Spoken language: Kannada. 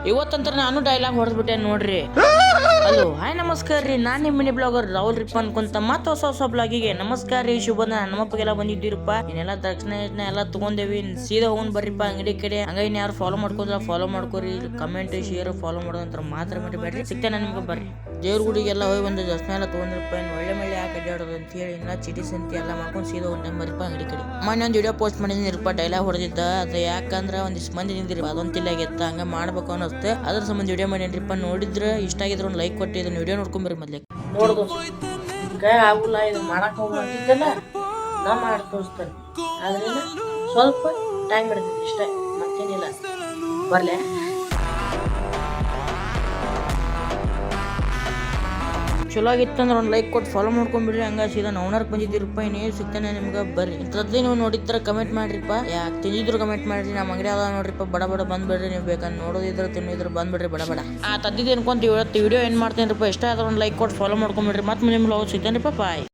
ಇವತ್ತಂತ್ರ ನಾನು ಡೈಲಾಗ್ ಹೊಡೆದ್ಬಿಟ್ಟೆ ನೋಡ್ರಿ. ಹಲೋ ಹಾಯ್ ನಮಸ್ಕಾರ ರೀ, ನಾನು ನಿಮ್ಮ ಮಿನಿ ಬ್ಲಾಗರ್ ರಾಹುಲ್ ರಿಪ್ಪ ಅನ್ಕೊಂತ ಮತ್ತೆ ಹೊಸ ಬ್ಲಾಗಿಗೆ ನಮಸ್ಕಾರ ರೀ. ಶುಭ ನಮ್ಮಪ್ಪಗೆಲ್ಲ ಬಂದಿದ್ದೀರಪ್ಪ. ಇನ್ನೆಲ್ಲ ದಕ್ಷಿಣ ಎಲ್ಲ ತಗೊಂಡೇವಿ, ಸೀದಾ ಹೋಗಿ ಬರ್ರಿಪ್ಪ ಅಂಗಡಿ ಕಡೆ. ಹಂಗ ಇನ್ ಯಾರು ಫಾಲೋ ಮಾಡ್ಕೋದ್ರ ಫಾಲೋ ಮಾಡ್ಕೋರಿ, ಕಮೆಂಟ್ ಶೇರ್ ಫಾಲೋ ಮಾಡೋದಂತ ಮಾತ್ರ ಮರಿಬೇಡ್ರಿ. ಸಿಗ್ತೇನೆ ನಿಮ್ಗೆ ಬರ್ರಿ. ದೇವ್ರ ಗುಡಿಗೆಲ್ಲ ಹೋಗಿ ಬಂದು ದರ್ಶನ ಎಲ್ಲ ತಗೊಂಡ್ರಪ್ಪ. ಇನ್ನು ಒಳ್ಳೆ ಯಾಕೆ ಅಡ್ಡಾಡೋದು ಅಂತ ಹೇಳಿ ಇನ್ನ ಚಿಟಿ ಸಂತಿ ಎಲ್ಲ ಮಾಡ್ಕೊಂಡು ಸೀದಾ ಒಂದು ಮರಿಪ ಅಂಗಡಿ ಕಡೆ. ಮೊನ್ನೆ ಒಂದು ವಿಡಿಯೋ ಪೋಸ್ಟ್ ಮಾಡಿದ್ನಿರಪ್ಪ, ಡೈಲಾಗ್ ಹೊಡೆದಿದ್ದ. ಅದು ಯಾಕಂದ್ರೆ ಒಂದಿಷ್ಟು ಮಂದಿ ನಿಂದಿರಿ ಅದೊಂದು ತಿಲ್ಲಾಗಿತ್ತ, ಹಂಗ ಮಾಡ್ಬೇಕು ಅನ್ನಿಸ್ತೆ. ಅದ್ರ ಸಂಬಂಧ ವಿಡಿಯೋ ಮಾಡಿನ್ರಿಪ್ಪ. ನೋಡಿದ್ರೆ ಇಷ್ಟ ಆಗಿದ್ರೆ ಒಂದು ಲೈಕ್ ಕೊಟ್ಟು ಇದನ್ನ ವಿಡಿಯೋ ನೋಡ್ಕೊಂಬರ್ರಿ. ಮೊದ್ಲೇ ನೋಡ್ದು ಕೈ ಆಗುಲ್ಲ, ಇದು ಮಾಡಕ್ ಹೋಗ್ತಿದ್ದಲ್ಲ ನಾ ಮಾಡಿ ತೋರಿಸ್ತೇನೆ. ಆದ್ರಿಂದ ಸ್ವಲ್ಪ ಟೈಮ್ ಹಿಡಿದಿತ್ತು ಇಷ್ಟ, ಮತ್ತೇನಿಲ್ಲ. ಬರ್ಲೆ ಚಲೋ ಆಗಿತ್ತಂದ್ರೆ ಒಂದು ಲೈಕ್ ಕೊಟ್ಟು ಫಾಲೋ ಮಾಡ್ಕೊಂಡ್ಬಿಡ್ರಿ. ಹಂಗ ಸೀದಾ ನವನರ್ಕ್ ಬಂದಿದ್ದೀರಪ್ಪ. ಇನ್ನೇನು ಸಿಗ್ತಾನೆ ನಿಮ್ಗೆ ಬರ್ರಿ. ಇಂಥದ್ದು ನೀವು ನೋಡಿದ್ರೆ ಕಮೆಂಟ್ ಮಾಡ್ರಿಪ್ಪ. ಯಾಕೆ ತಿಂದಿದ್ರು ಕಮೆಂಟ್ ಮಾಡ್ರಿ. ನಮ್ಮ ಅಂಗಡಿ ಅದ ನೋಡ್ರಿಪ್ಪ, ಬಡ ಬಂದ್ಬಿಡ್ರಿ. ನೀವು ಬೇಕಂದ್ರೆ ನೋಡೋದಿದ್ರೆ ತಿನ್ನೋದಿದ್ರೆ ಬಂದ್ಬಿಡ್ರಿ ಬಡ. ಆ ತದ್ದಿದ್ದು ಅನ್ಕೊಂತ ಇವತ್ತು ವಿಡಿಯೋ ಏನು ಮಾಡ್ತೇನೆ ಇಷ್ಟ ಆದ್ರೆ ಒಂದು ಲೈಕ್ ಕೊಟ್ಟು ಫಾಲೋ ಮಾಡ್ಕೊಂಡ್ಬಿಡ್ರಿ. ಮತ್ತೆ ನಿಮ್ಗೆ ಸಿಗ್ತಾನೆ ಪಾಯ್.